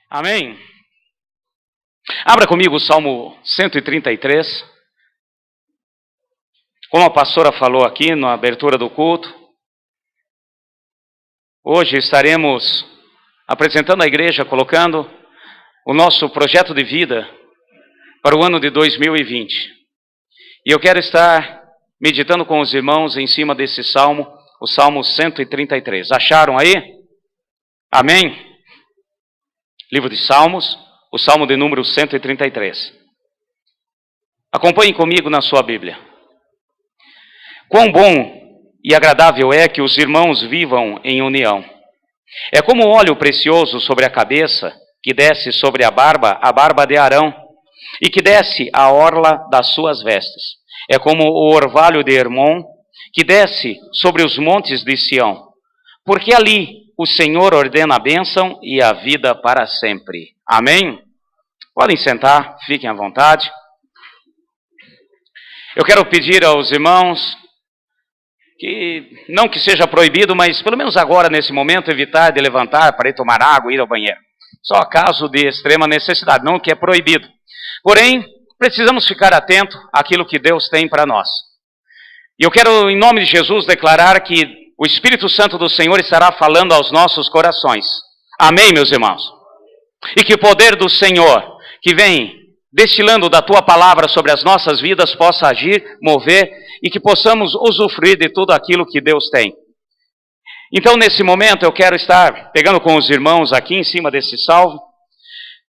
Amém? Abra comigo o Salmo 133. Como a pastora falou aqui na abertura do culto, hoje estaremos apresentando à igreja, colocando o nosso projeto de vida para o ano de 2020. E eu quero estar meditando com os irmãos em cima desse salmo, o Salmo 133. Acharam aí? Amém? Livro de Salmos, o Salmo de número 133. Acompanhem comigo na sua Bíblia. Quão bom e agradável é que os irmãos vivam em união. É como óleo precioso sobre a cabeça, que desce sobre a barba de Arão, e que desce a orla das suas vestes. É como o orvalho de Hermon, que desce sobre os montes de Sião. Porque ali o Senhor ordena a bênção e a vida para sempre. Amém? Podem sentar, fiquem à vontade. Eu quero pedir aos irmãos que, não que seja proibido, mas pelo menos agora, nesse momento, evitar de levantar para ir tomar água, ir ao banheiro. Só caso de extrema necessidade, não que é proibido. Porém, precisamos ficar atentos àquilo que Deus tem para nós. E eu quero, em nome de Jesus, declarar que o Espírito Santo do Senhor estará falando aos nossos corações. Amém, meus irmãos? E que o poder do Senhor, que vem destilando da Tua palavra sobre as nossas vidas, possa agir, mover, e que possamos usufruir de tudo aquilo que Deus tem. Então, nesse momento, eu quero estar pegando com os irmãos aqui em cima desse salmo.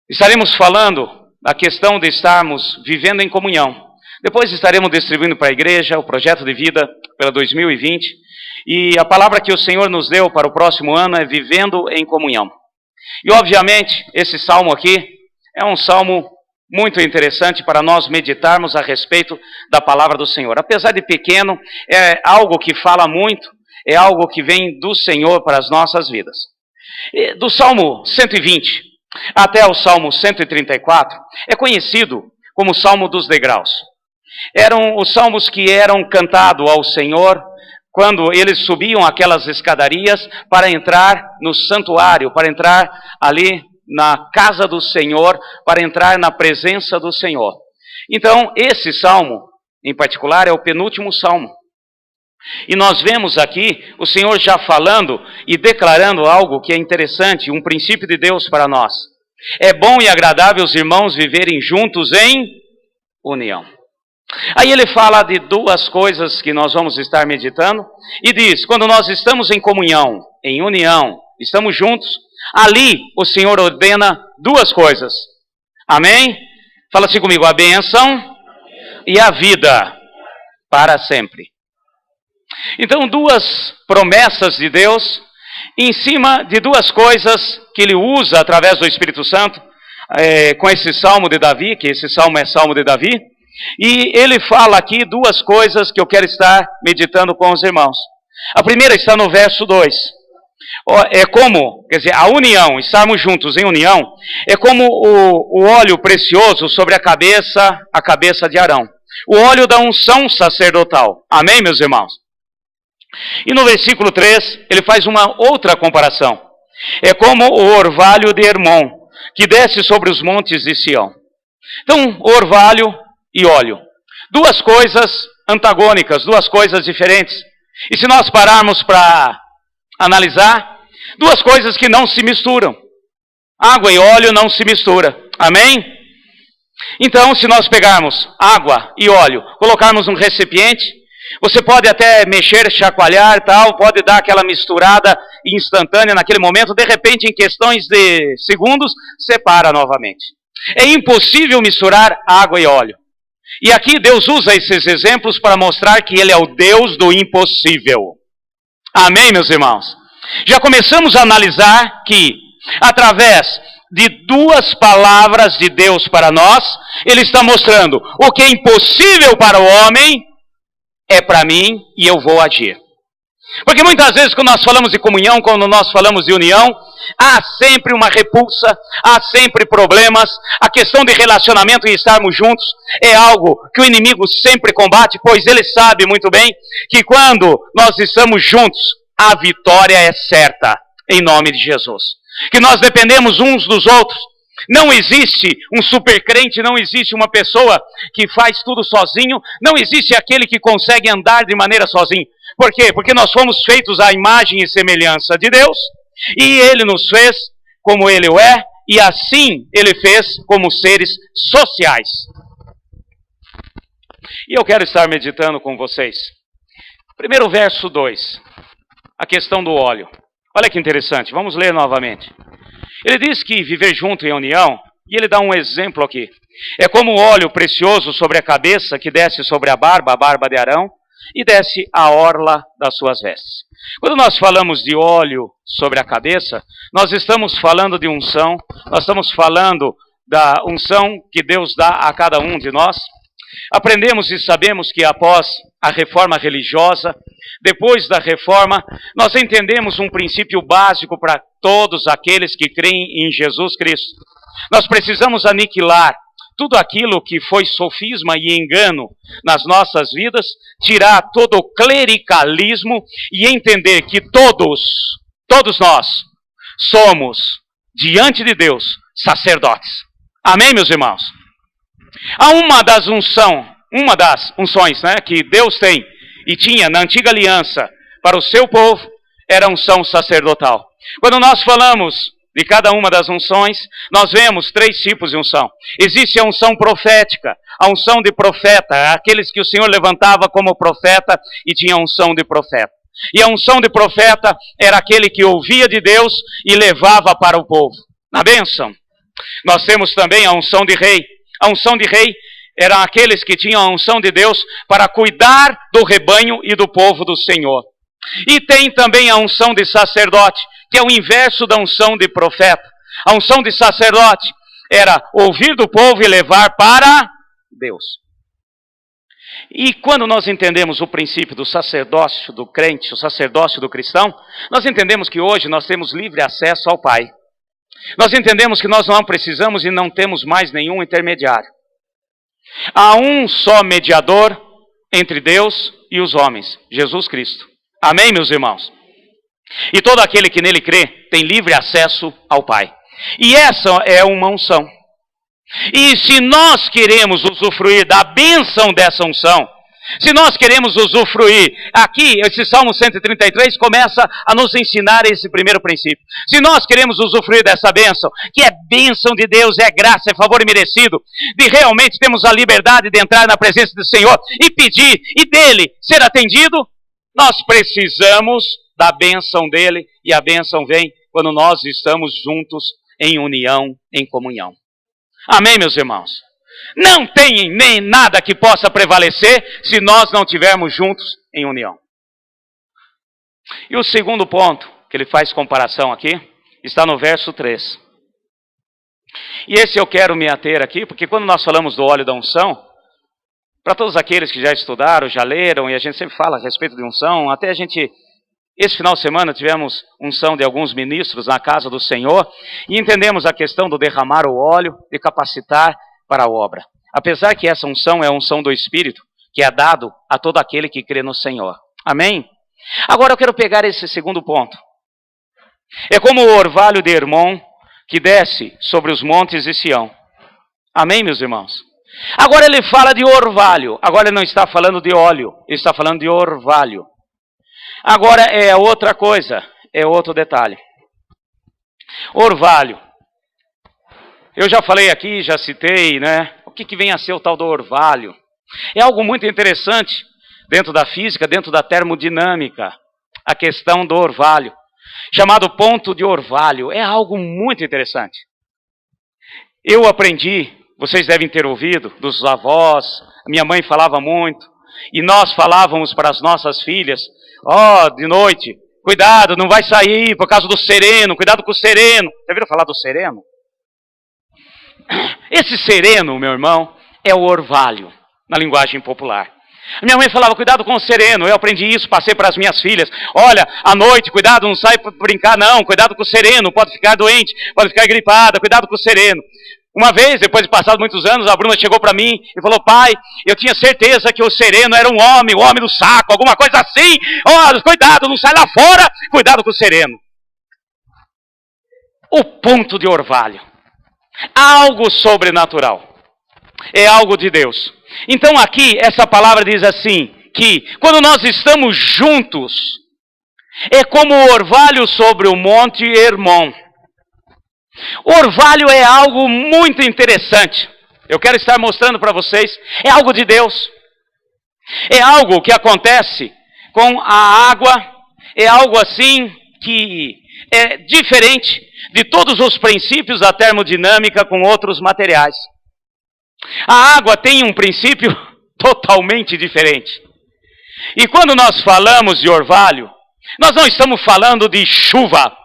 Estaremos falando da questão de estarmos vivendo em comunhão. Depois estaremos distribuindo para a igreja o projeto de vida pela 2020. E a palavra que o Senhor nos deu para o próximo ano é vivendo em comunhão. E, obviamente, esse salmo aqui é um salmo muito interessante para nós meditarmos a respeito da palavra do Senhor. Apesar de pequeno, é algo que fala muito, é algo que vem do Senhor para as nossas vidas. E do Salmo 120 até o Salmo 134, é conhecido como o Salmo dos Degraus. Eram os salmos que eram cantados ao Senhor quando eles subiam aquelas escadarias para entrar no santuário, para entrar ali na casa do Senhor, para entrar na presença do Senhor. Então, esse salmo, em particular, é o penúltimo salmo. E nós vemos aqui o Senhor já falando e declarando algo que é interessante, um princípio de Deus para nós. É bom e agradável os irmãos viverem juntos em união. Aí ele fala de duas coisas que nós vamos estar meditando, e diz, quando nós estamos em comunhão, em união, estamos juntos, ali o Senhor ordena duas coisas. Amém? Fala assim comigo, a bênção e a vida para sempre. Então, duas promessas de Deus, em cima de duas coisas que ele usa através do Espírito Santo, com esse salmo de Davi, que esse salmo é salmo de Davi, e ele fala aqui duas coisas que eu quero estar meditando com os irmãos. A primeira está no verso 2. É como, quer dizer, a união, estarmos juntos em união, é como o óleo precioso sobre a cabeça de Arão. O óleo da unção sacerdotal. Amém, meus irmãos? E no versículo 3, ele faz uma outra comparação. É como o orvalho de Hermon, que desce sobre os montes de Sião. Então, orvalho e óleo. Duas coisas antagônicas, duas coisas diferentes. E se nós pararmos para analisar, duas coisas que não se misturam. Água e óleo não se misturam. Amém? Então, se nós pegarmos água e óleo, colocarmos num recipiente, você pode até mexer, chacoalhar, tal, pode dar aquela misturada instantânea naquele momento, de repente, em questões de segundos, separa novamente. É impossível misturar água e óleo. E aqui Deus usa esses exemplos para mostrar que Ele é o Deus do impossível. Amém, meus irmãos? Já começamos a analisar que, através de duas palavras de Deus para nós, Ele está mostrando o que é impossível para o homem, é para mim e eu vou agir. Porque muitas vezes quando nós falamos de comunhão, quando nós falamos de união, há sempre uma repulsa, há sempre problemas. A questão de relacionamento e estarmos juntos é algo que o inimigo sempre combate, pois ele sabe muito bem que quando nós estamos juntos, a vitória é certa, em nome de Jesus. que nós dependemos uns dos outros. Não existe um supercrente, não existe uma pessoa que faz tudo sozinho, não existe aquele que consegue andar de maneira sozinho. Por quê? Porque nós fomos feitos à imagem e semelhança de Deus, e Ele nos fez como Ele o é, e assim Ele fez como seres sociais. E eu quero estar meditando com vocês. Primeiro verso 2, a questão do óleo. Olha que interessante, vamos ler novamente. Ele diz que viver junto em união, e ele dá um exemplo aqui. É como o óleo precioso sobre a cabeça, que desce sobre a barba de Arão, e desce a orla das suas vestes. Quando nós falamos de óleo sobre a cabeça, nós estamos falando de unção, nós estamos falando da unção que Deus dá a cada um de nós. Aprendemos e sabemos que após a reforma religiosa, depois da reforma, nós entendemos um princípio básico para todos aqueles que creem em Jesus Cristo. Nós precisamos aniquilar tudo aquilo que foi sofisma e engano nas nossas vidas, tirar todo o clericalismo e entender que todos nós somos, diante de Deus, sacerdotes. Amém, meus irmãos? Há uma das unções, né, que Deus tem e tinha na antiga aliança para o seu povo, era a unção sacerdotal. Quando nós falamos de cada uma das unções, nós vemos 3 tipos de unção. Existe a unção profética, a unção de profeta, aqueles que o Senhor levantava como profeta e tinha a unção de profeta. E a unção de profeta era aquele que ouvia de Deus e levava para o povo. Na bênção, nós temos também a unção de rei. A unção de rei eram aqueles que tinham a unção de Deus para cuidar do rebanho e do povo do Senhor. E tem também a unção de sacerdote, que é o inverso da unção de profeta. A unção de sacerdote era ouvir do povo e levar para Deus. E quando nós entendemos o princípio do sacerdócio do crente, o sacerdócio do cristão, nós entendemos que hoje nós temos livre acesso ao Pai. Nós entendemos que nós não precisamos e não temos mais nenhum intermediário. Há um só mediador entre Deus e os homens, Jesus Cristo. Amém, meus irmãos? E todo aquele que nele crê tem livre acesso ao Pai. E essa é uma unção. E se nós queremos usufruir da bênção dessa unção, se nós queremos usufruir, aqui, esse Salmo 133 começa a nos ensinar esse primeiro princípio. Se nós queremos usufruir dessa bênção, que é bênção de Deus, é graça, é favor imerecido, de realmente temos a liberdade de entrar na presença do Senhor e pedir, e dele ser atendido, nós precisamos da bênção dele, e a bênção vem quando nós estamos juntos em união, em comunhão. Amém, meus irmãos? Não tem nem nada que possa prevalecer se nós não estivermos juntos em união. E o segundo ponto, que ele faz comparação aqui, está no verso 3. E esse eu quero me ater aqui, porque quando nós falamos do óleo da unção, para todos aqueles que já estudaram, já leram, e a gente sempre fala a respeito de unção, até esse final de semana tivemos unção de alguns ministros na casa do Senhor, e entendemos a questão do derramar o óleo, de capacitar para a obra. Apesar que essa unção é a unção do Espírito, que é dado a todo aquele que crê no Senhor. Amém? Agora eu quero pegar esse segundo ponto. É como o orvalho de Hermon, que desce sobre os montes de Sião. Amém, meus irmãos? Agora ele fala de orvalho. Agora ele não está falando de óleo, ele está falando de orvalho. Agora é outra coisa, é outro detalhe. Orvalho. Eu já falei aqui, já citei, né? O que vem a ser o tal do orvalho? É algo muito interessante dentro da física, dentro da termodinâmica, a questão do orvalho. Chamado ponto de orvalho. É algo muito interessante. Eu aprendi, vocês devem ter ouvido, dos avós, minha mãe falava muito, e nós falávamos para as nossas filhas, de noite, cuidado, não vai sair por causa do sereno, cuidado com o sereno. Já viram falar do sereno? Esse sereno, meu irmão, é o orvalho, na linguagem popular. Minha mãe falava, cuidado com o sereno. Eu aprendi isso, passei para as minhas filhas. Olha, à noite, cuidado, não sai para brincar não. Cuidado com o sereno, pode ficar doente, pode ficar gripada. Cuidado com o sereno. Uma vez, depois de passados muitos anos, a Bruna chegou para mim e falou, pai, eu tinha certeza que o sereno era um homem, o homem do saco, alguma coisa assim. Cuidado, não sai lá fora, cuidado com o sereno. o ponto de orvalho. Algo sobrenatural. É algo de Deus. Então aqui, essa palavra diz assim, que quando nós estamos juntos, é como o orvalho sobre o monte Hermon. Orvalho é algo muito interessante. Eu quero estar mostrando para vocês, é algo de Deus. É algo que acontece com a água, é algo assim que é diferente de todos os princípios da termodinâmica com outros materiais. A água tem um princípio totalmente diferente. E quando nós falamos de orvalho, nós não estamos falando de chuva.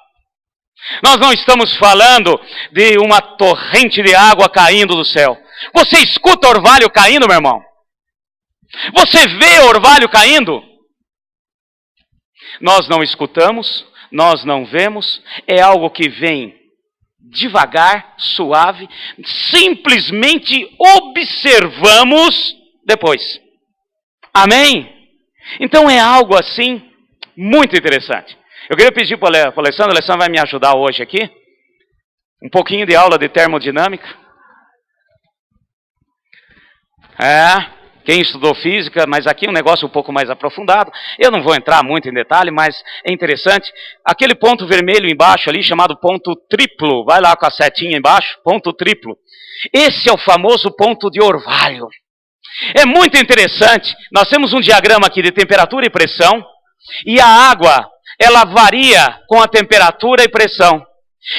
Nós não estamos falando de uma torrente de água caindo do céu. Você escuta orvalho caindo, meu irmão? Você vê orvalho caindo? Nós não escutamos, nós não vemos, é algo que vem devagar, suave, simplesmente observamos depois. Amém? Então é algo assim muito interessante. Eu queria pedir para o Alessandro, vai me ajudar hoje aqui, um pouquinho de aula de termodinâmica. Quem estudou física, mas aqui é um negócio um pouco mais aprofundado. Eu não vou entrar muito em detalhe, mas é interessante. Aquele ponto vermelho embaixo ali, chamado ponto triplo, vai lá com a setinha embaixo, ponto triplo. Esse é o famoso ponto de orvalho. É muito interessante. Nós temos um diagrama aqui de temperatura e pressão, e a água, ela varia com a temperatura e pressão.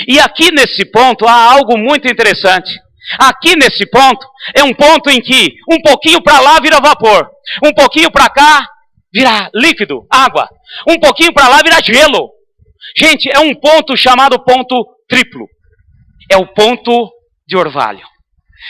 E aqui nesse ponto há algo muito interessante. Aqui nesse ponto, é um ponto em que um pouquinho para lá vira vapor, um pouquinho para cá vira líquido, água, um pouquinho para lá vira gelo. Gente, é um ponto chamado ponto triplo. É o ponto de orvalho.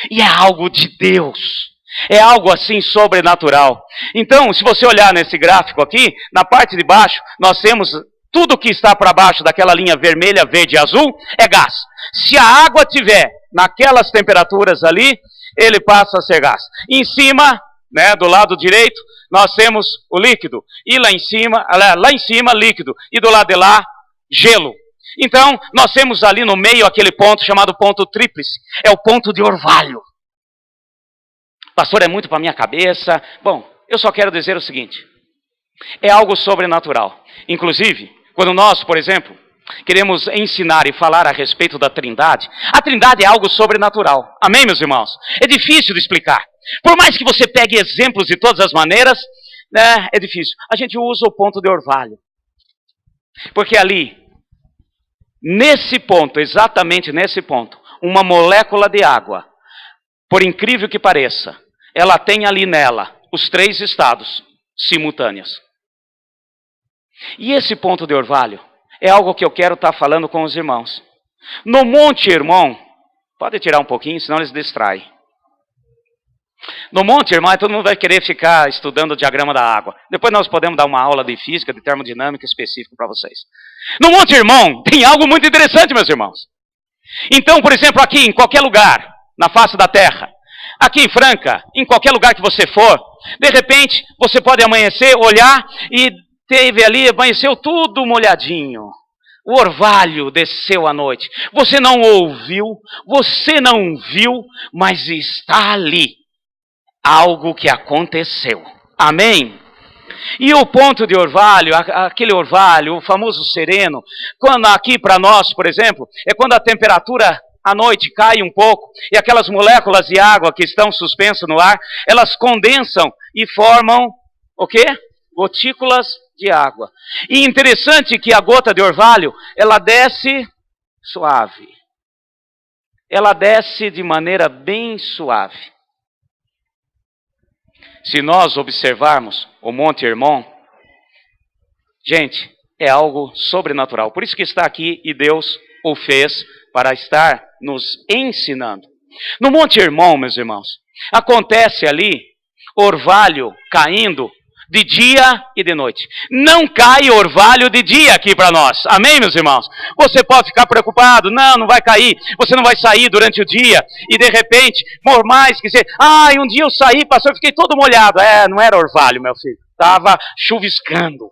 E é algo de Deus. É algo assim sobrenatural. Então, se você olhar nesse gráfico aqui, na parte de baixo, nós temos tudo que está para baixo daquela linha vermelha, verde e azul, é gás. Se a água tiver naquelas temperaturas ali, ele passa a ser gás. Em cima, né, do lado direito, nós temos o líquido. E lá em cima, líquido. E do lado de lá, gelo. Então, nós temos ali no meio aquele ponto chamado ponto tríplice. É o ponto de orvalho. Pastor, é muito para minha cabeça. Bom, eu só quero dizer o seguinte. É algo sobrenatural. Inclusive, quando nós, por exemplo, queremos ensinar e falar a respeito da Trindade, a Trindade é algo sobrenatural. Amém, meus irmãos? É difícil de explicar. Por mais que você pegue exemplos de todas as maneiras, né, é difícil. A gente usa o ponto de orvalho. Porque ali, nesse ponto, exatamente nesse ponto, uma molécula de água, por incrível que pareça, ela tem ali nela os 3 estados simultâneos. E esse ponto de orvalho é algo que eu quero estar falando com os irmãos. No Monte Hermon, pode tirar um pouquinho, senão eles distraem. No Monte Hermon, todo mundo vai querer ficar estudando o diagrama da água. Depois nós podemos dar uma aula de física, de termodinâmica específica para vocês. No Monte Hermon tem algo muito interessante, meus irmãos. Então, por exemplo, aqui em qualquer lugar, na face da terra, aqui em Franca, em qualquer lugar que você for, de repente, você pode amanhecer, olhar e teve ali, amanheceu tudo molhadinho. O orvalho desceu à noite. Você não ouviu, você não viu, mas está ali. Algo que aconteceu. Amém? E o ponto de orvalho, aquele orvalho, o famoso sereno, quando aqui para nós, por exemplo, é quando a temperatura à noite cai um pouco, e aquelas moléculas de água que estão suspensas no ar, elas condensam e formam, o quê? Gotículas de água. E interessante que a gota de orvalho, ela desce suave. Ela desce de maneira bem suave. Se nós observarmos o Monte Hermon, gente, é algo sobrenatural. Por isso que está aqui e Deus o fez para estar nos ensinando. No Monte Hermon, meus irmãos, acontece ali orvalho caindo de dia e de noite. Não cai orvalho de dia aqui para nós. Amém, meus irmãos? Você pode ficar preocupado. Não vai cair. Você não vai sair durante o dia. E de repente, por mais que você... um dia eu saí, pastor, eu fiquei todo molhado. Não era orvalho, meu filho. Estava chuviscando.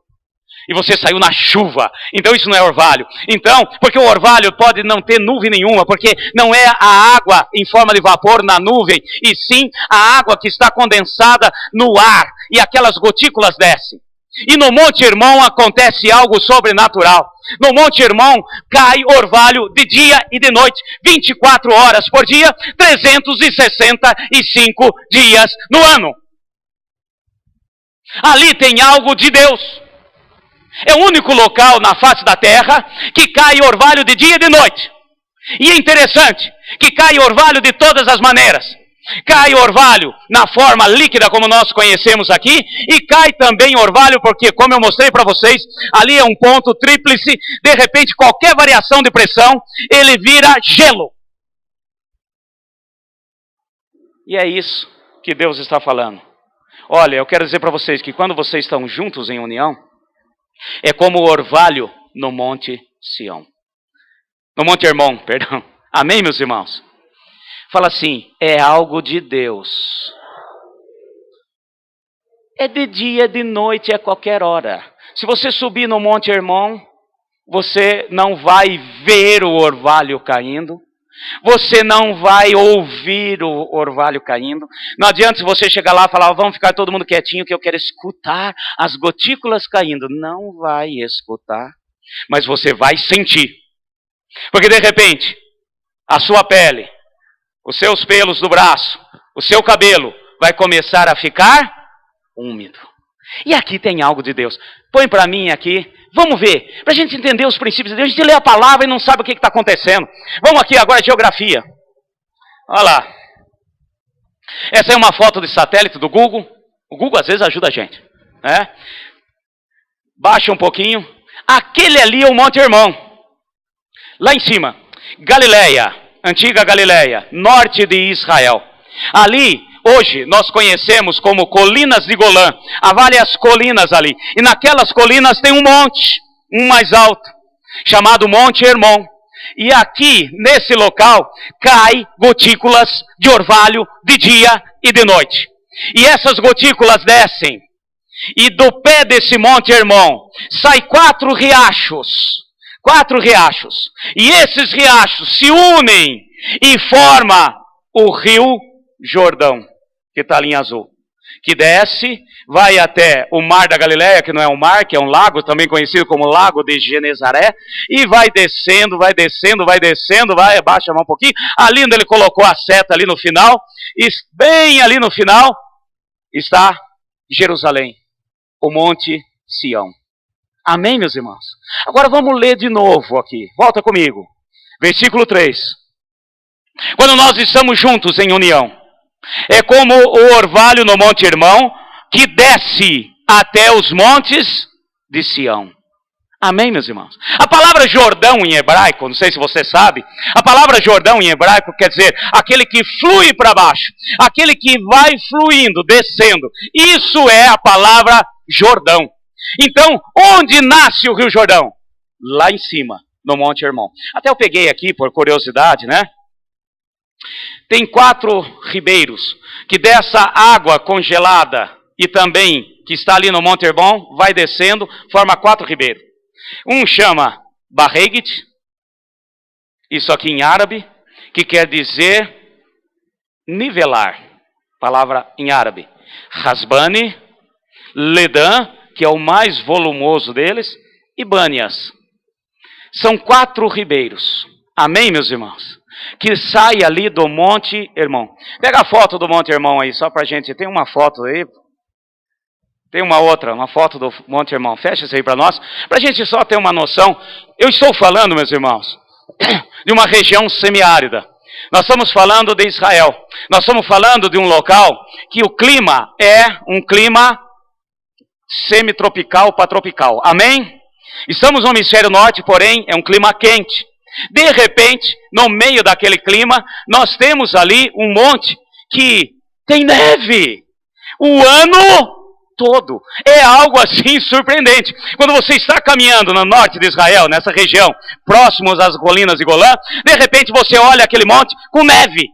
E você saiu na chuva. Então isso não é orvalho. Então, porque o orvalho pode não ter nuvem nenhuma, porque não é a água em forma de vapor na nuvem, e sim a água que está condensada no ar, e aquelas gotículas descem. E no Monte Hermon acontece algo sobrenatural. No Monte Hermon cai orvalho de dia e de noite, 24 horas por dia, 365 dias no ano. Ali tem algo de Deus. É o único local na face da terra que cai orvalho de dia e de noite. E é interessante que cai orvalho de todas as maneiras. Cai orvalho na forma líquida como nós conhecemos aqui, e cai também orvalho porque, como eu mostrei para vocês, ali é um ponto tríplice, de repente qualquer variação de pressão, ele vira gelo. E é isso que Deus está falando. Olha, eu quero dizer para vocês que quando vocês estão juntos em união, é como o orvalho no Monte Sião. No Monte Hermon, perdão. Amém, meus irmãos? Fala assim, é algo de Deus. É de dia, de noite, é qualquer hora. Se você subir no Monte Hermon, você não vai ver o orvalho caindo. Você não vai ouvir o orvalho caindo. Não adianta se você chegar lá e falar, vamos ficar todo mundo quietinho que eu quero escutar as gotículas caindo. Não vai escutar, mas você vai sentir. Porque de repente, a sua pele, os seus pelos do braço, o seu cabelo vai começar a ficar úmido. E aqui tem algo de Deus. Põe para mim aqui. Vamos ver. Para a gente entender os princípios de Deus. A gente lê a palavra e não sabe o que está acontecendo. Vamos aqui agora, geografia. Olha lá. Essa é uma foto de satélite do Google. O Google às vezes ajuda a gente. Né? Baixa um pouquinho. Aquele ali é o Monte Hermon. Lá em cima. Galileia. Antiga Galileia. Norte de Israel. Ali, hoje, nós conhecemos como Colinas de Golã. Há várias colinas ali. E naquelas colinas tem um monte, um mais alto, chamado Monte Hermon. E aqui, nesse local, cai gotículas de orvalho de dia e de noite. E essas gotículas descem. E do pé desse Monte Hermon, sai 4 riachos. 4 riachos. E esses riachos se unem e formam o rio Jordão, que está ali em azul, que desce, vai até o mar da Galileia, que não é um mar, que é um lago, também conhecido como Lago de Genezaré, e vai descendo, vai descendo, vai descendo, vai, abaixa a mão um pouquinho, ali onde ele colocou a seta ali no final, e bem ali no final, está Jerusalém, o Monte Sião. Amém, meus irmãos? Agora vamos ler de novo aqui, volta comigo, versículo 3. Quando nós estamos juntos em união, é como o orvalho no Monte Hermon, que desce até os montes de Sião. Amém, meus irmãos? A palavra Jordão em hebraico, não sei se você sabe, a palavra Jordão em hebraico quer dizer aquele que flui para baixo, aquele que vai fluindo, descendo. Isso é a palavra Jordão. Então, onde nasce o Rio Jordão? Lá em cima, no Monte Hermon. Até eu peguei aqui por curiosidade, né? Tem 4 ribeiros, que dessa água congelada e também que está ali no Monte Hermon, vai descendo, forma 4 ribeiros. Um chama Barregit, isso aqui em árabe, que quer dizer nivelar, palavra em árabe. Hasbani, Ledan, que é o mais volumoso deles, e Banias. São 4 ribeiros. Amém, meus irmãos? Que sai ali do Monte Hermon. Pega a foto do Monte Hermon aí, só pra gente. Tem uma foto aí. Tem uma outra, uma foto do Monte Hermon. Fecha isso aí para nós, pra gente só ter uma noção. Eu estou falando, meus irmãos, de uma região semiárida. Nós estamos falando de Israel. Nós estamos falando de um local que o clima é um clima semitropical para tropical. Amém? Estamos no hemisfério norte, porém, é um clima quente. De repente, no meio daquele clima, nós temos ali um monte que tem neve o ano todo. É algo assim surpreendente. Quando você está caminhando no norte de Israel, nessa região, próximos às colinas de Golã, de repente você olha aquele monte com neve.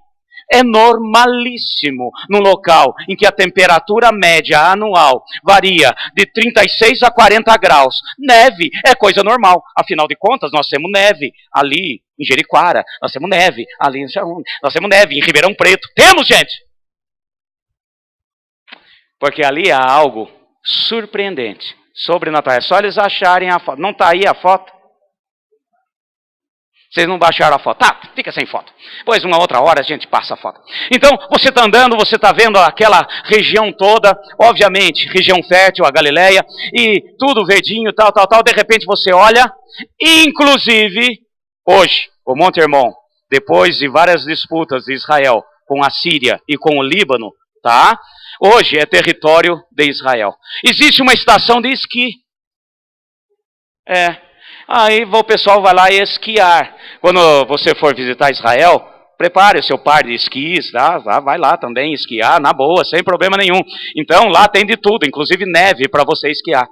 É normalíssimo num local em que a temperatura média anual varia de 36 a 40 graus. Neve é coisa normal. Afinal de contas, nós temos neve ali em Jericoara, nós temos neve ali em Jaú, nós temos neve em Ribeirão Preto. Temos, gente! Porque ali há algo surpreendente, sobrenatural. É só eles acharem a foto. Não está aí a foto? Vocês não baixaram a foto? Tá, fica sem foto. Pois uma outra hora a gente passa a foto. Então, você está andando, você está vendo aquela região toda, obviamente, região fértil, a Galileia, e tudo verdinho, tal. De repente você olha, inclusive, hoje, o Monte Hermon, depois de várias disputas de Israel com a Síria e com o Líbano, tá? Hoje é território de Israel. Existe uma estação de esqui. Aí o pessoal vai lá esquiar. Quando você for visitar Israel, prepare o seu par de esquis, tá? Vai lá também esquiar, na boa, sem problema nenhum. Então lá tem de tudo, inclusive neve para você esquiar.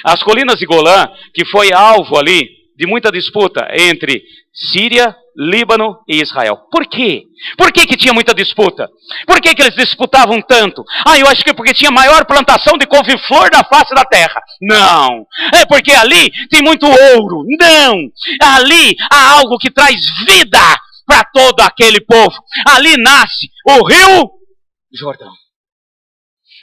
As colinas de Golã, que foi alvo ali de muita disputa entre Síria, Líbano e Israel. Por quê? Por que tinha muita disputa? Por que eles disputavam tanto? Eu acho que porque tinha maior plantação de couve-flor da face da terra. Não. É porque ali tem muito ouro. Não. Ali há algo que traz vida para todo aquele povo. Ali nasce o Rio Jordão.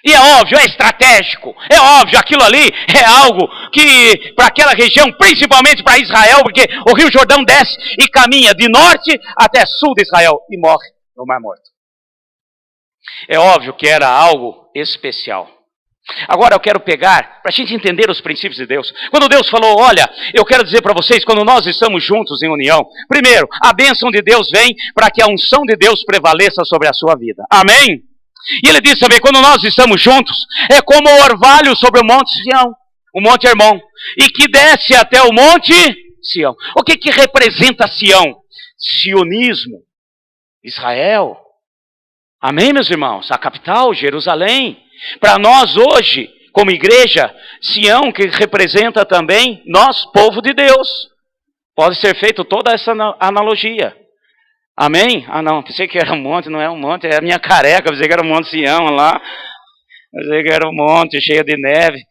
E é óbvio, é estratégico, é óbvio, aquilo ali é algo que, para aquela região, principalmente para Israel, porque o Rio Jordão desce e caminha de norte até sul de Israel e morre no Mar Morto. É óbvio que era algo especial. Agora eu quero pegar, para a gente entender os princípios de Deus. Quando Deus falou, olha, eu quero dizer para vocês, quando nós estamos juntos em união, primeiro, a bênção de Deus vem para que a unção de Deus prevaleça sobre a sua vida. Amém? E ele diz também, quando nós estamos juntos, é como o orvalho sobre o Monte Sião, o Monte Hermon, e que desce até o Monte Sião. O que representa Sião? Sionismo, Israel. Amém, meus irmãos? A capital, Jerusalém. Para nós hoje, como igreja, Sião, que representa também nós, povo de Deus. Pode ser feito toda essa analogia. Amém? Não, pensei que era um monte, não é um monte, é a minha careca, pensei que era um monte Sião lá, pensei que era um monte cheio de neve.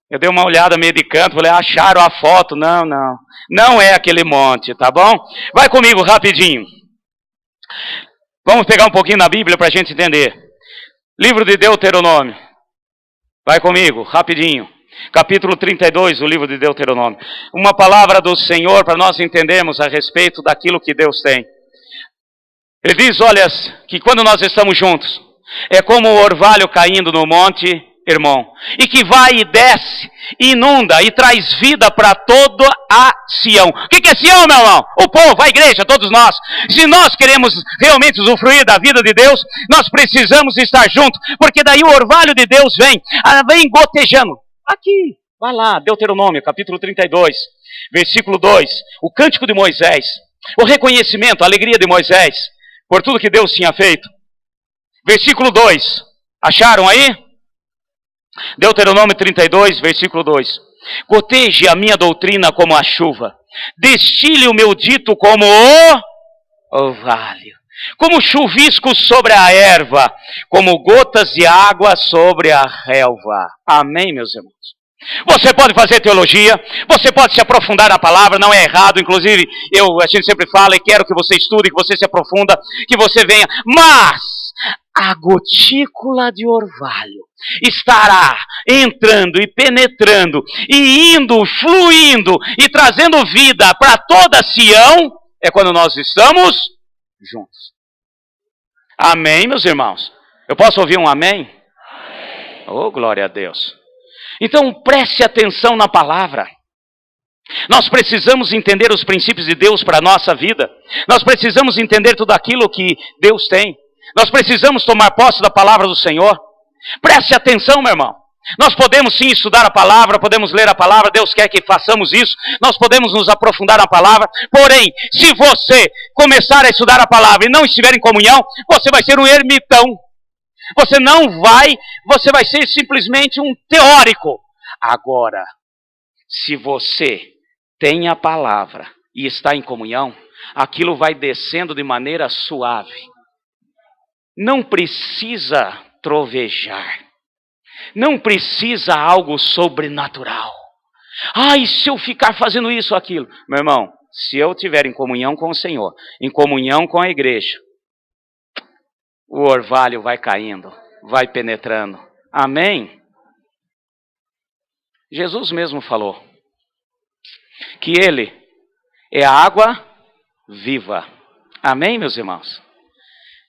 Eu dei uma olhada meio de canto, falei, acharam a foto? Não é aquele monte, tá bom? Vai comigo rapidinho. Vamos pegar um pouquinho na Bíblia para a gente entender. Livro de Deuteronômio. Vai comigo, rapidinho. Capítulo 32, o livro de Deuteronômio. Uma palavra do Senhor para nós entendermos a respeito daquilo que Deus tem. Ele diz, olha, que quando nós estamos juntos, é como o orvalho caindo no Monte Hermon, e que vai e desce, inunda e traz vida para toda a Sião. O que é Sião, meu irmão? O povo, a igreja, todos nós. Se nós queremos realmente usufruir da vida de Deus, nós precisamos estar juntos, porque daí o orvalho de Deus vem gotejando. Aqui, vai lá, Deuteronômio, capítulo 32, versículo 2, o cântico de Moisés, o reconhecimento, a alegria de Moisés, por tudo que Deus tinha feito. Versículo 2. Acharam aí? Deuteronômio 32, versículo 2. Goteje a minha doutrina como a chuva. Destile o meu dito como o orvalho. Como chuvisco sobre a erva. Como gotas de água sobre a relva. Amém, meus irmãos? Você pode fazer teologia, você pode se aprofundar na palavra, não é errado, inclusive a gente sempre fala e quero que você estude, que você se aprofunda, que você venha, mas a gotícula de orvalho estará entrando e penetrando e indo, fluindo e trazendo vida para toda Sião, é quando nós estamos juntos. Amém, meus irmãos? Eu posso ouvir um amém? Amém. Oh, glória a Deus. Então preste atenção na palavra. Nós precisamos entender os princípios de Deus para a nossa vida. Nós precisamos entender tudo aquilo que Deus tem. Nós precisamos tomar posse da palavra do Senhor. Preste atenção, meu irmão. Nós podemos sim estudar a palavra, podemos ler a palavra, Deus quer que façamos isso, nós podemos nos aprofundar na palavra, porém, se você começar a estudar a palavra e não estiver em comunhão, você vai ser um ermitão. Você vai ser simplesmente um teórico. Agora, se você tem a palavra e está em comunhão, aquilo vai descendo de maneira suave. não precisa trovejar. Não precisa algo sobrenatural. Ai, se eu ficar fazendo isso ou aquilo. Meu irmão, se eu estiver em comunhão com o Senhor, em comunhão com a igreja, o orvalho vai caindo, vai penetrando. Amém? Jesus mesmo falou que Ele é a água viva. Amém, meus irmãos?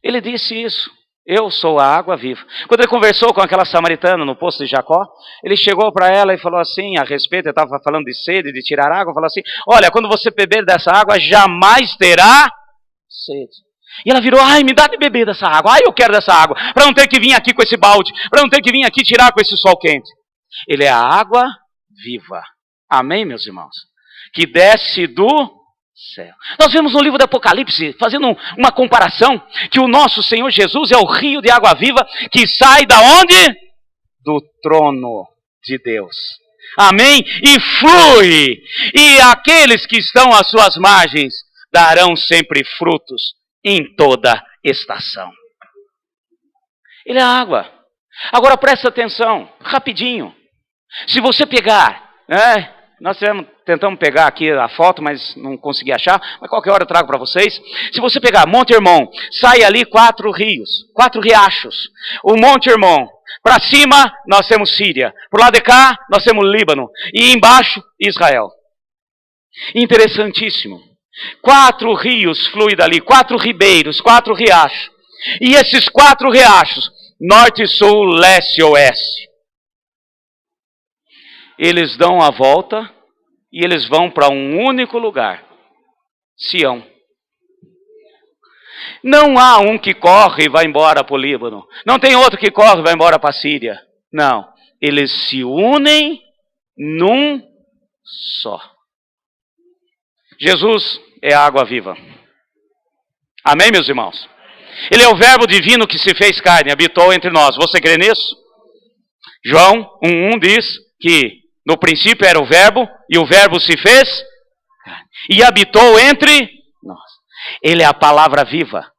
Ele disse isso. Eu sou a água viva. Quando ele conversou com aquela samaritana no poço de Jacó, ele chegou para ela e falou assim, a respeito, ele estava falando de sede, de tirar água, falou assim, olha, quando você beber dessa água, jamais terá sede. E ela virou, ai, me dá de beber dessa água, ai, eu quero dessa água, para não ter que vir aqui com esse balde, para não ter que vir aqui tirar com esse sol quente. Ele é a água viva. Amém, meus irmãos? Que desce do céu. Nós vemos no livro do Apocalipse, fazendo uma comparação, que o nosso Senhor Jesus é o rio de água viva que sai da onde? Do trono de Deus. Amém? E flui. E aqueles que estão às suas margens darão sempre frutos em toda estação. Ele é a água. Agora presta atenção, rapidinho. Se você pegar, nós tentamos pegar aqui a foto, mas não consegui achar, mas qualquer hora eu trago para vocês. Se você pegar Monte Hermon, sai ali 4 rios, 4 riachos. O Monte Hermon, para cima nós temos Síria, por lado de cá nós temos Líbano, e embaixo Israel. Interessantíssimo. 4 rios fluem dali, 4 ribeiros, 4 riachos. E esses 4 riachos, norte, sul, leste e oeste, eles dão a volta e eles vão para um único lugar, Sião. Não há um que corre e vai embora para o Líbano. Não tem outro que corre e vai embora para a Síria. Não, eles se unem num só. Jesus é a água viva. Amém, meus irmãos? Ele é o verbo divino que se fez carne, habitou entre nós. Você crê nisso? João 1:1 diz que no princípio era o verbo, e o verbo se fez carne, e habitou entre nós. Ele é a palavra viva.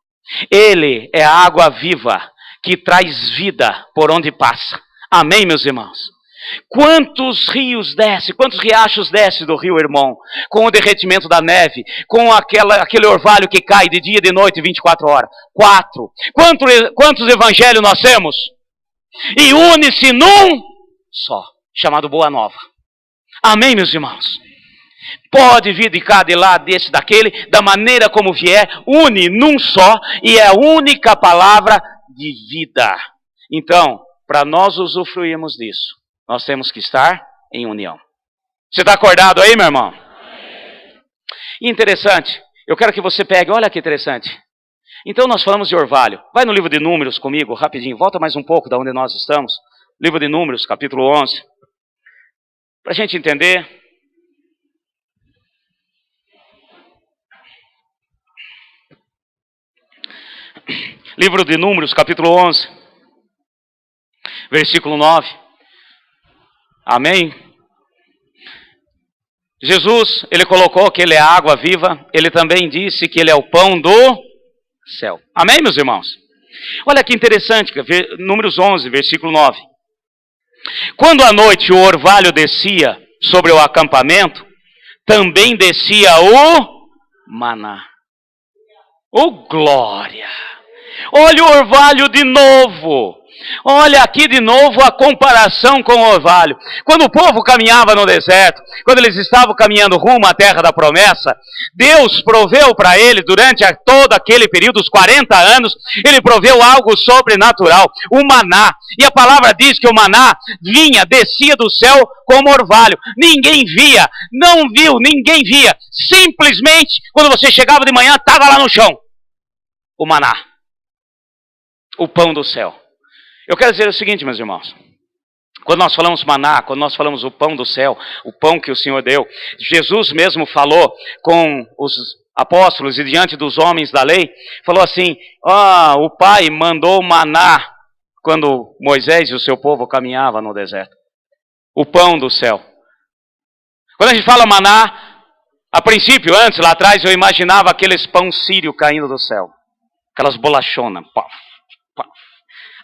Ele é a água viva que traz vida por onde passa. Amém, meus irmãos? Quantos rios desce, quantos riachos desce do rio Hermon, com o derretimento da neve, com aquele orvalho que cai de dia e de noite, 24 horas? 4. Quantos evangelhos nós temos? E une-se num só, chamado Boa Nova. Amém, meus irmãos? Pode vir de cá, de lá, desse, daquele, da maneira como vier, une num só, e é a única palavra de vida. Então, para nós usufruirmos disso, nós temos que estar em união. Você está acordado aí, meu irmão? Interessante, eu quero que você pegue, olha que interessante. Então nós falamos de orvalho. Vai no livro de Números comigo, rapidinho, volta mais um pouco da onde nós estamos. Livro de Números, capítulo 11. Para a gente entender. Livro de Números, capítulo 11, versículo 9. Amém? Jesus, ele colocou que ele é a água viva, ele também disse que ele é o pão do céu. Amém, meus irmãos? Olha que interessante, Números 11, versículo 9. Quando à noite o orvalho descia sobre o acampamento, também descia o maná. Oh, glória! Olha o orvalho de novo. Olha aqui de novo a comparação com o orvalho. Quando o povo caminhava no deserto, quando eles estavam caminhando rumo à terra da promessa, Deus proveu para ele, durante todo aquele período, os 40 anos, ele proveu algo sobrenatural, o maná. E a palavra diz que o maná vinha, descia do céu como orvalho. Ninguém via, não viu, ninguém via. Simplesmente, quando você chegava de manhã, estava lá no chão. O maná. O pão do céu. Eu quero dizer o seguinte, meus irmãos. Quando nós falamos maná, quando nós falamos o pão do céu, o pão que o Senhor deu, Jesus mesmo falou com os apóstolos e diante dos homens da lei, falou assim, o Pai mandou maná quando Moisés e o seu povo caminhavam no deserto. O pão do céu. Quando a gente fala maná, a princípio, antes, lá atrás, eu imaginava aqueles pão sírio caindo do céu. Aquelas bolachonas.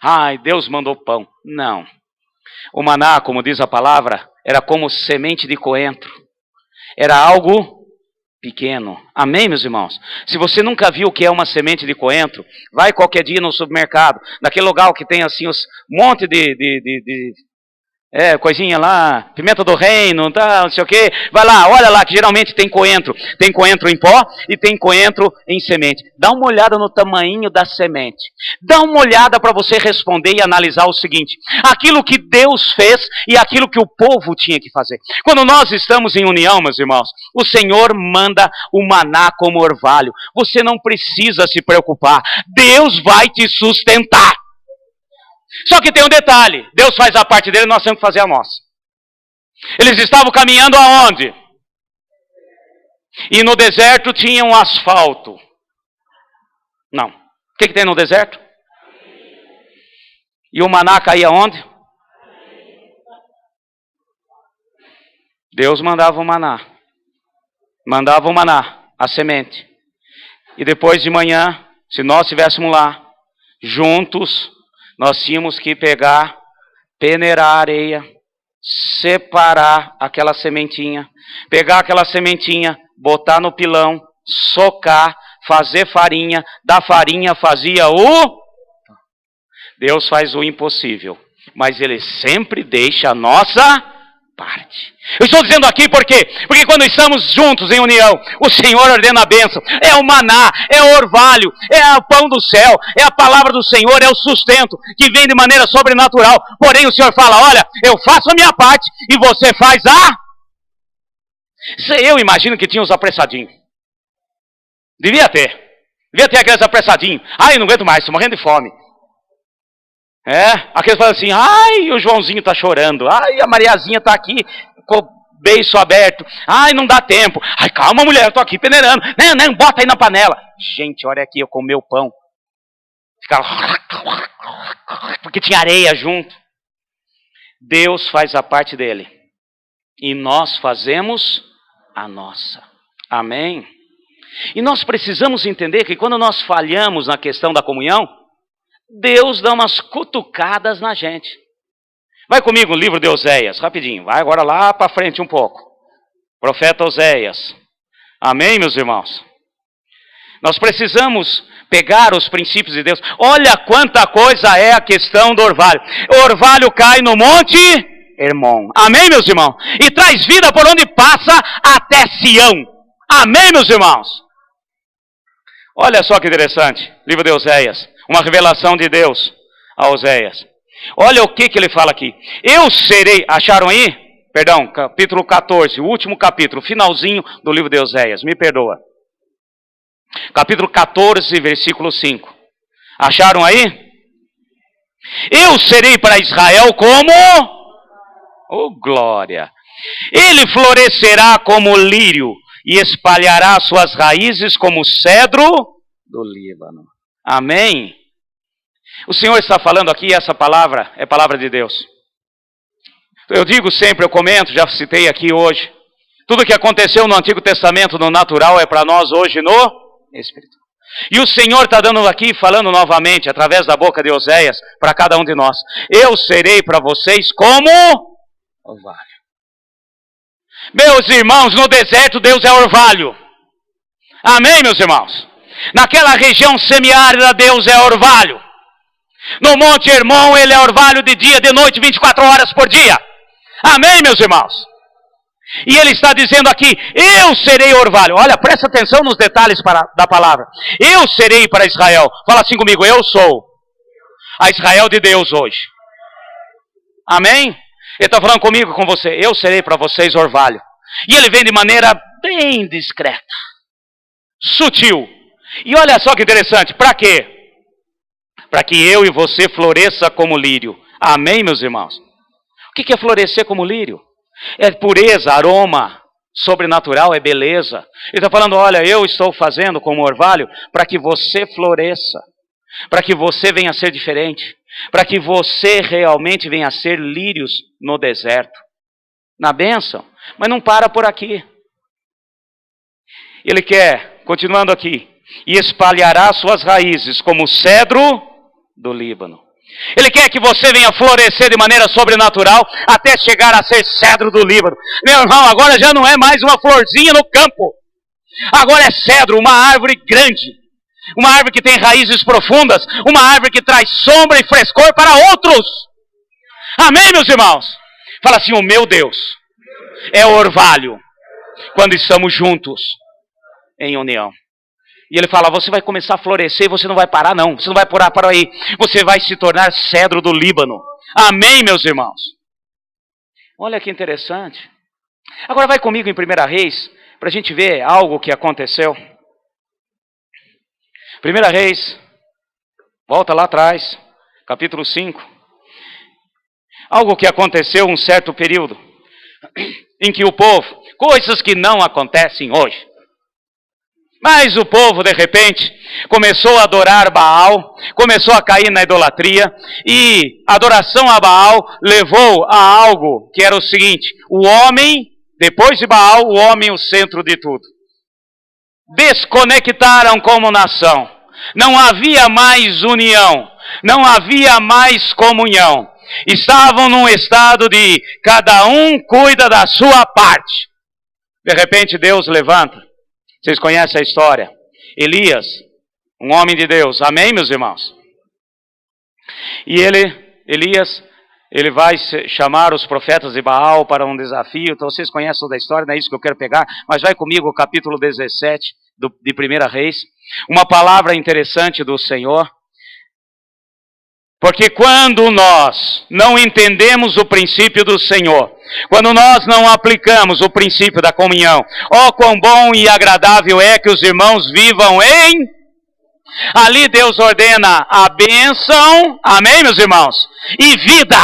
Ai, Deus mandou pão. Não. O maná, como diz a palavra, era como semente de coentro. Era algo pequeno. Amém, meus irmãos? Se você nunca viu o que é uma semente de coentro, vai qualquer dia no supermercado, naquele lugar que tem assim os monte de coisinha lá, pimenta do reino, tá, não sei o quê. Vai lá, olha lá, que geralmente tem coentro. Tem coentro em pó e tem coentro em semente. Dá uma olhada no tamanho da semente. Dá uma olhada para você responder e analisar o seguinte: aquilo que Deus fez e aquilo que o povo tinha que fazer. Quando nós estamos em união, meus irmãos, o Senhor manda o maná como orvalho. Você não precisa se preocupar. Deus vai te sustentar. Só que tem um detalhe: Deus faz a parte dele, nós temos que fazer a nossa. Eles estavam caminhando aonde? E no deserto tinha um asfalto. Não. O que tem no deserto? E o maná caía onde? Deus mandava o maná. Mandava o maná, a semente. E depois de manhã, se nós estivéssemos lá, juntos, nós tínhamos que pegar, peneirar a areia, separar aquela sementinha, pegar aquela sementinha, botar no pilão, socar, fazer farinha, da farinha fazia o... Deus faz o impossível, mas Ele sempre deixa a nossa parte. Eu estou dizendo aqui por quê? Porque quando estamos juntos em união, o Senhor ordena a bênção. É o maná, é o orvalho, é o pão do céu, é a palavra do Senhor, é o sustento que vem de maneira sobrenatural. Porém o Senhor fala: olha, eu faço a minha parte e você faz a... Eu imagino que tinha os apressadinhos. Devia ter aqueles apressadinhos. Ai, não aguento mais, estou morrendo de fome. Aqueles falam assim: ai, o Joãozinho está chorando, ai, a Mariazinha está aqui com o beiço aberto, ai, não dá tempo, ai, calma mulher, eu estou aqui peneirando, não, bota aí na panela. Gente, olha aqui, eu comi o pão, ficava, porque tinha areia junto. Deus faz a parte dele, e nós fazemos a nossa. Amém? E nós precisamos entender que quando nós falhamos na questão da comunhão, Deus dá umas cutucadas na gente. Vai comigo no livro de Oséias, rapidinho. Vai agora lá para frente um pouco. Profeta Oséias. Amém, meus irmãos? Nós precisamos pegar os princípios de Deus. Olha quanta coisa é a questão do orvalho. O orvalho cai no monte Hermon. Amém, meus irmãos? E traz vida por onde passa até Sião. Amém, meus irmãos? Olha só que interessante. Livro de Oséias. Uma revelação de Deus a Oséias. Olha o que ele fala aqui. Eu serei, acharam aí? Perdão, capítulo 14, o último capítulo, finalzinho do livro de Oséias, me perdoa. Capítulo 14, versículo 5. Acharam aí? Eu serei para Israel como... Oh, glória! Ele florescerá como lírio e espalhará suas raízes como cedro do Líbano. Amém? O Senhor está falando aqui, essa palavra é palavra de Deus. Eu digo sempre, eu comento, já citei aqui hoje. Tudo que aconteceu no Antigo Testamento no natural é para nós hoje no Espírito. E o Senhor está dando aqui, falando novamente, através da boca de Oséias, para cada um de nós. Eu serei para vocês como orvalho. Meus irmãos, no deserto Deus é orvalho. Amém, meus irmãos? Naquela região semiárida Deus é orvalho. No Monte Hermon Ele é orvalho de dia, de noite, 24 horas por dia. Amém, meus irmãos? E Ele está dizendo aqui: eu serei orvalho. Olha, presta atenção nos detalhes da palavra. Eu serei para Israel. Fala assim comigo: eu sou a Israel de Deus hoje. Amém? Ele está falando comigo, com você. Eu serei para vocês orvalho. E Ele vem de maneira bem discreta, sutil. E olha só que interessante, para quê? Para que eu e você floresça como lírio. Amém, meus irmãos? O que é florescer como lírio? É pureza, aroma sobrenatural, é beleza. Ele está falando: olha, eu estou fazendo como orvalho para que você floresça, para que você venha a ser diferente, para que você realmente venha a ser lírios no deserto, na bênção. Mas não para por aqui. Ele quer, continuando aqui, e espalhará suas raízes como cedro do Líbano. Ele quer que você venha florescer de maneira sobrenatural até chegar a ser cedro do Líbano. Meu irmão, agora já não é mais uma florzinha no campo. Agora é cedro, uma árvore grande. Uma árvore que tem raízes profundas. Uma árvore que traz sombra e frescor para outros. Amém, meus irmãos? Fala assim, o meu Deus é o orvalho quando estamos juntos em união. E ele fala, você vai começar a florescer e você não vai parar não. Você não vai parar para aí. Você vai se tornar cedro do Líbano. Amém, meus irmãos? Olha que interessante. Agora vai comigo em 1 Reis, para a gente ver algo que aconteceu. 1 Reis, volta lá atrás, capítulo 5. Algo que aconteceu um certo período, em que o povo, coisas que não acontecem hoje. Mas o povo, de repente, começou a adorar Baal, começou a cair na idolatria, e a adoração a Baal levou a algo que era o seguinte, o homem, depois de Baal, o homem o centro de tudo. Desconectaram como nação, não havia mais união, não havia mais comunhão. Estavam num estado de cada um cuida da sua parte. De repente Deus levanta. Vocês conhecem a história? Elias, um homem de Deus. Amém, meus irmãos? E Elias, ele vai chamar os profetas de Baal para um desafio. Então vocês conhecem toda a história, não é isso que eu quero pegar. Mas vai comigo, capítulo 17 de 1 Reis. Uma palavra interessante do Senhor. Porque quando nós não entendemos o princípio do Senhor, quando nós não aplicamos o princípio da comunhão, ó quão bom e agradável é que os irmãos vivam em... Ali Deus ordena a bênção, amém, meus irmãos? E vida.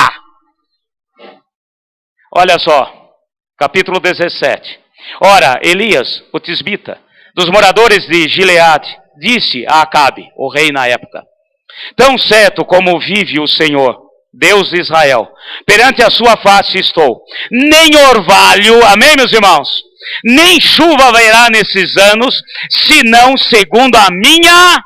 Olha só, capítulo 17. Ora, Elias, o tisbita, dos moradores de Gileade, disse a Acabe, o rei na época, tão certo como vive o Senhor, Deus de Israel, perante a sua face estou, nem orvalho, amém, meus irmãos? Nem chuva haverá nesses anos, senão segundo a minha...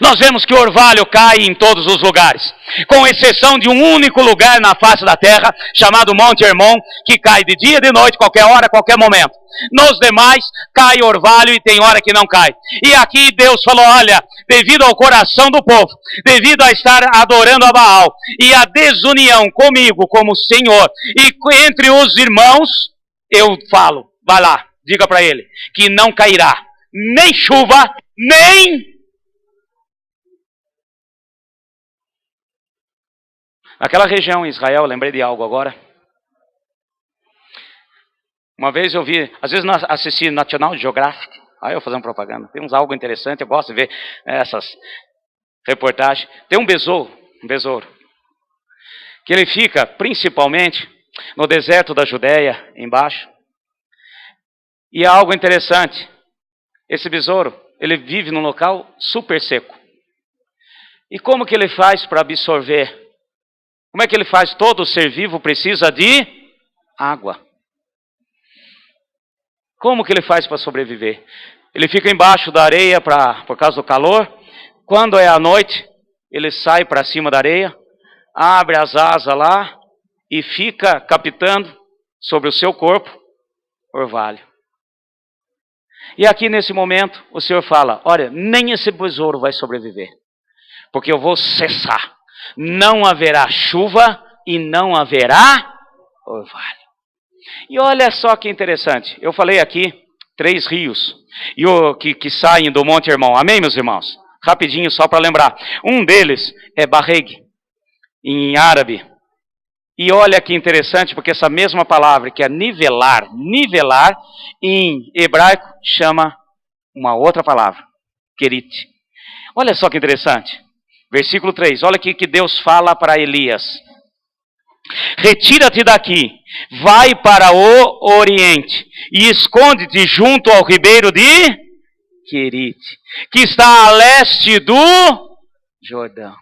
Nós vemos que o orvalho cai em todos os lugares, com exceção de um único lugar na face da terra, chamado Monte Hermon, que cai de dia, de noite, qualquer hora, qualquer momento. Nos demais, cai orvalho e tem hora que não cai. E aqui Deus falou, olha, devido ao coração do povo, devido a estar adorando a Baal, e a desunião comigo como Senhor, e entre os irmãos, eu falo, vai lá, diga para ele, que não cairá nem chuva, nem... Naquela região em Israel, lembrei de algo agora. Uma vez eu vi, às vezes assisti National Geographic, aí eu fazendo propaganda, tem uns algo interessante, eu gosto de ver essas reportagens. Tem um besouro, que ele fica principalmente no deserto da Judéia, embaixo. E é algo interessante, esse besouro, ele vive num local super seco. E como que ele faz para absorver? Como é que ele faz? Todo ser vivo precisa de água. Como que ele faz para sobreviver? Ele fica embaixo da areia por causa do calor. Quando é à noite, ele sai para cima da areia, abre as asas lá e fica captando sobre o seu corpo orvalho. E aqui nesse momento, o Senhor fala, olha, nem esse besouro vai sobreviver, porque eu vou cessar. Não haverá chuva e não haverá orvalho. E olha só que interessante. Eu falei aqui 3 rios que saem do Monte Hermon. Amém, meus irmãos? Rapidinho, só para lembrar. Um deles é Barreg, em árabe. E olha que interessante, porque essa mesma palavra, que é nivelar, em hebraico, chama uma outra palavra, Kerit. Olha só que interessante. Versículo 3, olha aqui que Deus fala para Elias. Retira-te daqui, vai para o oriente e esconde-te junto ao ribeiro de Querite, que está a leste do Jordão.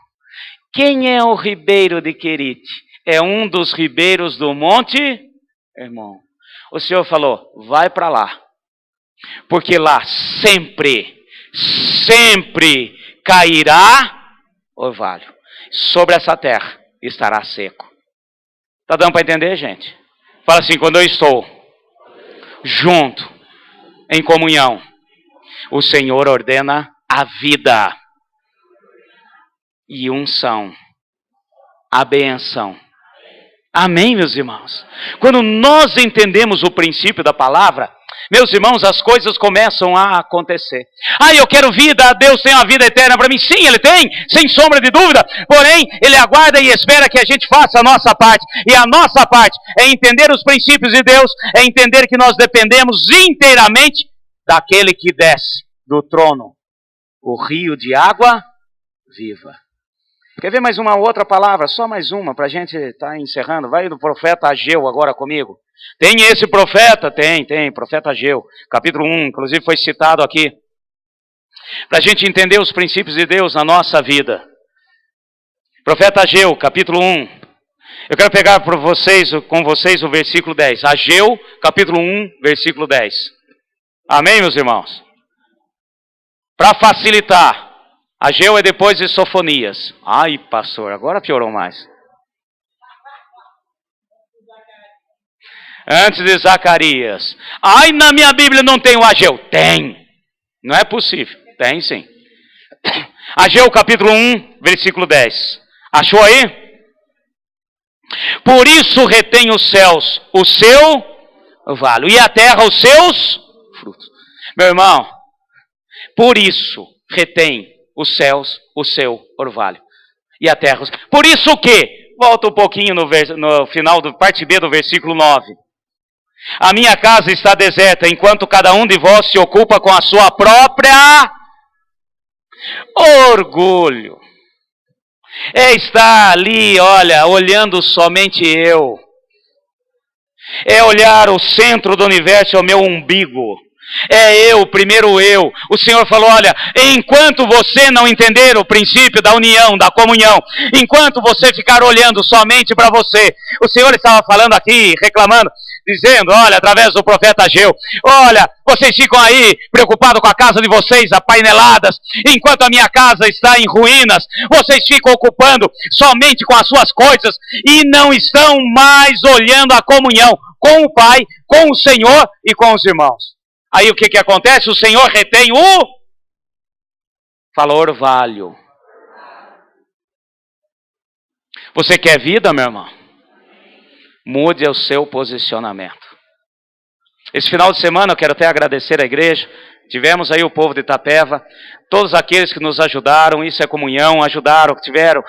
Quem é o ribeiro de Querite? É um dos ribeiros do Monte Hermon. O Senhor falou, vai para lá, porque lá sempre sempre cairá orvalho. Sobre essa terra estará seco. Está dando para entender, gente? Fala assim, quando eu estou junto, em comunhão, o Senhor ordena a vida e unção, a bênção. Amém, meus irmãos? Quando nós entendemos o princípio da palavra, meus irmãos, as coisas começam a acontecer. Eu quero vida, Deus tem uma vida eterna para mim. Sim, Ele tem, sem sombra de dúvida. Porém, Ele aguarda e espera que a gente faça a nossa parte. E a nossa parte é entender os princípios de Deus, é entender que nós dependemos inteiramente daquele que desce do trono, o rio de água viva. Quer ver mais uma outra palavra? Só mais uma, para a gente estar encerrando. Vai no profeta Ageu agora comigo. Tem esse profeta? Tem, profeta Ageu. Capítulo 1, inclusive foi citado aqui. Para a gente entender os princípios de Deus na nossa vida. Profeta Ageu, capítulo 1. Eu quero pegar com vocês o versículo 10. Ageu, capítulo 1, versículo 10. Amém, meus irmãos? Para facilitar. Ageu é depois de Sofonias. Ai, pastor, agora piorou mais. Antes de Zacarias. Na minha Bíblia não tem o Ageu. Tem. Não é possível. Tem sim. Ageu capítulo 1, versículo 10. Achou aí? Por isso retém os céus o seu orvalho e a terra os seus frutos. Meu irmão, por isso retém os céus o seu orvalho e a terra. Por isso o quê? Volta um pouquinho no final do parte B do versículo 9. A minha casa está deserta, enquanto cada um de vós se ocupa com a sua própria orgulho. É estar ali, olha, olhando somente eu. É olhar o centro do universo, é o meu umbigo. É eu, primeiro eu. O Senhor falou, olha, enquanto você não entender o princípio da união, da comunhão, enquanto você ficar olhando somente para você, o Senhor estava falando aqui, reclamando, dizendo, olha, através do profeta Ageu, olha, vocês ficam aí preocupados com a casa de vocês, apaineladas, enquanto a minha casa está em ruínas, vocês ficam ocupando somente com as suas coisas e não estão mais olhando a comunhão com o Pai, com o Senhor e com os irmãos. Aí o que acontece? O Senhor retém fala orvalho. Você quer vida, meu irmão? Mude o seu posicionamento. Esse final de semana eu quero até agradecer a igreja. Tivemos aí o povo de Itapeva, todos aqueles que nos ajudaram, isso é comunhão, ajudaram, tiveram,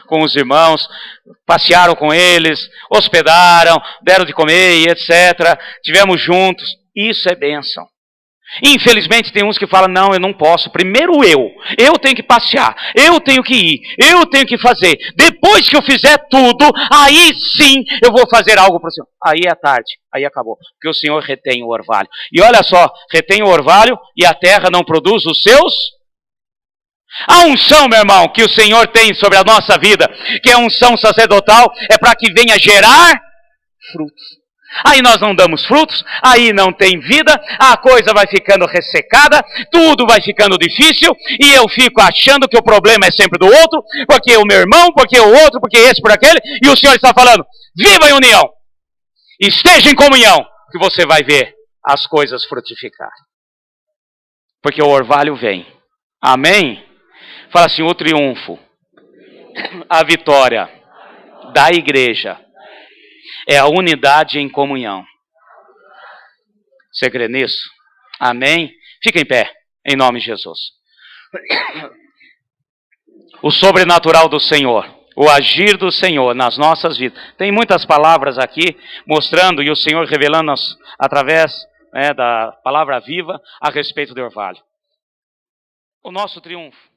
com os irmãos, passearam com eles, hospedaram, deram de comer e etc. Tivemos juntos. Isso é bênção. Infelizmente tem uns que falam, não, eu não posso. Primeiro eu tenho que passear, eu tenho que ir, eu tenho que fazer. Depois que eu fizer tudo, aí sim eu vou fazer algo para o Senhor. Aí é tarde, aí acabou. Porque o Senhor retém o orvalho. E olha só, retém o orvalho e a terra não produz os seus. A unção, meu irmão, que o Senhor tem sobre a nossa vida, que é a unção sacerdotal, é para que venha gerar frutos. Aí nós não damos frutos, aí não tem vida, a coisa vai ficando ressecada, tudo vai ficando difícil, e eu fico achando que o problema é sempre do outro, porque o meu irmão, porque o outro, porque esse, por aquele, e o Senhor está falando, viva em união, esteja em comunhão, que você vai ver as coisas frutificar. Porque o orvalho vem. Amém? Fala assim, o triunfo, a vitória da igreja é a unidade em comunhão. Você crê nisso? Amém? Fica em pé, em nome de Jesus. O sobrenatural do Senhor, o agir do Senhor nas nossas vidas. Tem muitas palavras aqui mostrando e o Senhor revelando através da palavra viva a respeito do orvalho. O nosso triunfo